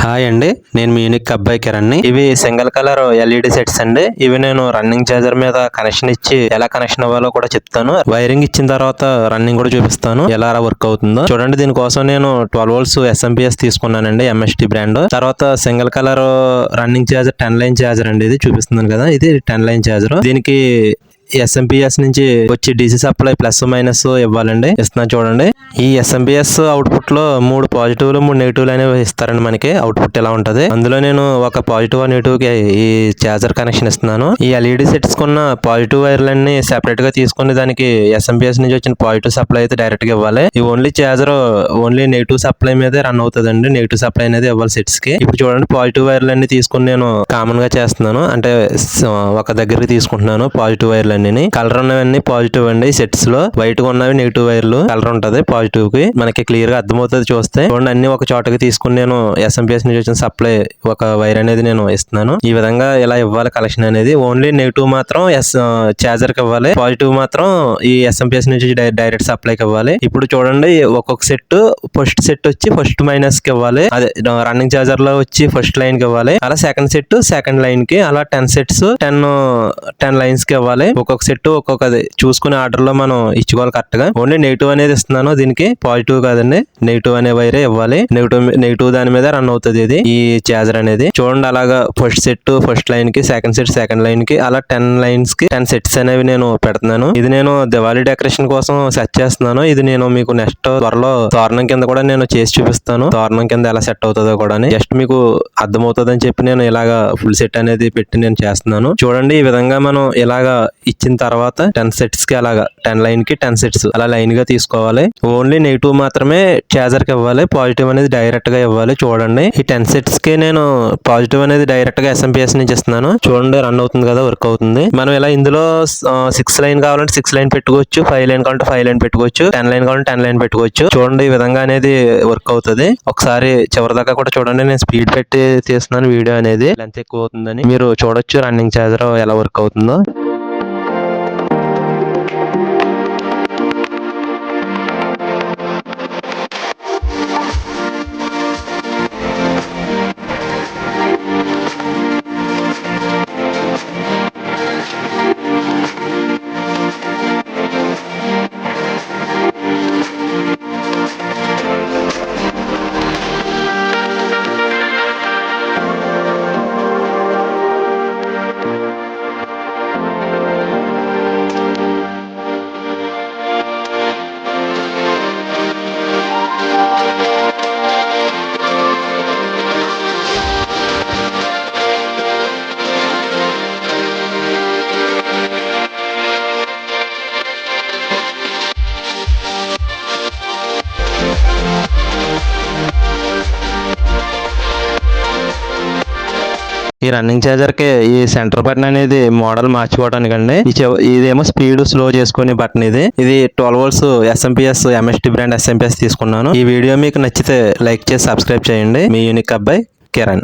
Hi అండి, నేను మీ unique అబ్బాయి కిరణ్. ఇవి సింగిల్ కలర్ ఎల్ఈడి సెట్స్ అండి. ఇవి నేను రన్నింగ్ చార్జర్ మీద కనెక్షన్ ఇచ్చి ఎలా కనెక్షన్ అవ్వాలో కూడా చెప్తాను. వైరింగ్ ఇచ్చిన తర్వాత రన్నింగ్ కూడా చూపిస్తాను ఎలా వర్క్ అవుతుందో చూడండి. దీనికోసం నేను 12 volts SMPS తీసుకున్నానండి, MST బ్రాండ్. తర్వాత single colour running charger 10 line charger అండి. ఇది చూపిస్తున్నాను కదా, ఇది 10 లైన్ చార్జర్. దీనికి SMPS నుంచి వచ్చి DC సప్లై ప్లస్ మైనస్ ఇవ్వాలండి. ఇస్తున్నాను చూడండి. ఈ SMPS అవుట్పుట్ లో 3 పాజిటివ్లు 3 నెగిటివ్లు అనేవి ఇస్తారండి. మనకి అవుట్పుట్ ఎలా ఉంటది, అందులో నేను ఒక పాజిటివ్ నెగిటివ్ కి ఈ చార్జర్ కనెక్షన్ ఇస్తున్నాను. ఈ LED సెట్స్ కున్న పాజిటివ్ వైర్లన్నీ సెపరేట్ గా తీసుకుని దానికి SMPS నుంచి వచ్చిన పాజిటివ్ సప్లై అయితే డైరెక్ట్ గా ఇవ్వాలి. ఈ only charger only negative supply మీదే రన్ అవుతుందండి. నెగిటివ్ సప్లై అనేది ఇవ్వాలి సెట్స్ కి. ఇప్పుడు చూడండి, పాజిటివ్ వైర్లన్నీ తీసుకుని నేను కామన్ గా చేస్తున్నాను. అంటే ఒక దగ్గరికి తీసుకుంటున్నాను పాజిటివ్ వైర్లన్నీ. కలర్ ఉన్నవన్నీ పాజిటివ్ అండి. సెట్స్ లో వైట్ గా ఉన్నవి నెగిటివ్ వైర్లు. కలర్ ఉంటది పాజిటివ్ కి, మనకి క్లియర్ గా అర్థమవుతుంది చూస్తే. చూడండి, అన్ని ఒక చోటకి తీసుకుని నేను SMPS నుంచి వచ్చిన సప్లై ఒక వైర్ అనేది నేను ఇస్తున్నాను. ఈ విధంగా ఇలా ఇవ్వాలి కలెక్షన్ అనేది. ఓన్లీ నెగిటివ్ మాత్రం చార్జర్ కి ఇవ్వాలి, పాజిటివ్ మాత్రం ఈ SMPS నుంచి డైరెక్ట్ సప్లైకి ఇవ్వాలి. ఇప్పుడు చూడండి, ఒక్కొక్క సెట్ ఫస్ట్ సెట్ వచ్చి ఫస్ట్ మైనస్ కి ఇవ్వాలి. అదే రన్నింగ్ చార్జర్ లో వచ్చి ఫస్ట్ లైన్ కి ఇవ్వాలి. అలా సెకండ్ సెట్ సెకండ్ లైన్ కి, అలా 10 సెట్స్ 10 లైన్స్ కి ఇవ్వాలి. ఒక్కొక్క సెట్ ఒక్కొక్కది చూసుకునే ఆర్డర్ లో మనం ఇచ్చుకోవాలి కరెక్ట్ గా. ఓన్లీ నెగిటివ్ అనేది ఇస్తున్నాను దీనికి, పాజిటివ్ కాదండి. నెగిటివ్ అనే వైరే ఇవ్వాలి. నెగిటివ్ దాని మీద రన్ అవుతుంది ఇది ఈ చార్జర్ అనేది. చూడండి, అలాగా ఫస్ట్ సెట్ ఫస్ట్ లైన్ కి, సెకండ్ సెట్ సెకండ్ లైన్ కి, అలా 10 లైన్స్ కి 10 సెట్స్ అనేవి నేను పెడుతున్నాను. ఇది నేను దివాళీ డెకరేషన్ కోసం సెట్ చేస్తున్నాను. ఇది నేను మీకు నెక్స్ట్ త్వరలో తోరణం కింద కూడా నేను చేసి చూపిస్తాను. తోరణం కింద ఎలా సెట్ అవుతుందో కూడా జస్ట్ మీకు అర్థమవుతుంది అని చెప్పి నేను ఇలాగా ఫుల్ సెట్ అనేది పెట్టి నేను చేస్తున్నాను. చూడండి, ఈ విధంగా మనం ఇలాగా ఇచ్చిన తర్వాత 10 సెట్స్ కి అలాగా 10 లైన్ కి 10 సెట్స్ అలా లైన్ గా తీసుకోవాలి. ఓన్లీ నెగిటివ్ మాత్రమే చార్జర్ కి ఇవ్వాలి, పాజిటివ్ అనేది డైరెక్ట్ గా ఇవ్వాలి. చూడండి, ఈ 10 సెట్స్ కి నేను పాజిటివ్ అనేది డైరెక్ట్ గా SMPS నుంచి ఇస్తున్నాను. చూడండి, రన్ అవుతుంది కదా, వర్క్ అవుతుంది. మనం ఇలా ఇందులో 6 లైన్ కావాలంటే 6 లైన్ పెట్టుకోవచ్చు, 5 లైన్ కావాలంటే 5 లైన్ పెట్టుకోవచ్చు, 10 లైన్ కావాలంటే 10 లైన్ పెట్టుకోవచ్చు. చూడండి, ఈ విధంగా అనేది వర్క్ అవుతుంది. ఒకసారి చివరి దాకా కూడా చూడండి. నేను స్పీడ్ పెట్టి తీస్తున్నాను వీడియో అనేది, లెంత్ ఎక్కువ అవుతుందని. మీరు చూడొచ్చు రన్నింగ్ చార్జర్ ఎలా వర్క్ అవుతుందో. ఈ రన్నింగ్ చార్జర్ కి ఈ సెంటర్ బటన్ అనేది మోడల్ మార్చుకోవడానికి అండి. ఇదేమో స్పీడ్ స్లో చేసుకునే బటన్. ఇది 12 volts SMPS MST brand SMPS తీసుకున్నాను. ఈ వీడియో మీకు నచ్చితే లైక్ చేసి సబ్స్క్రైబ్ చేయండి. మీ యూనిక్ అబ్బాయి కిరణ్.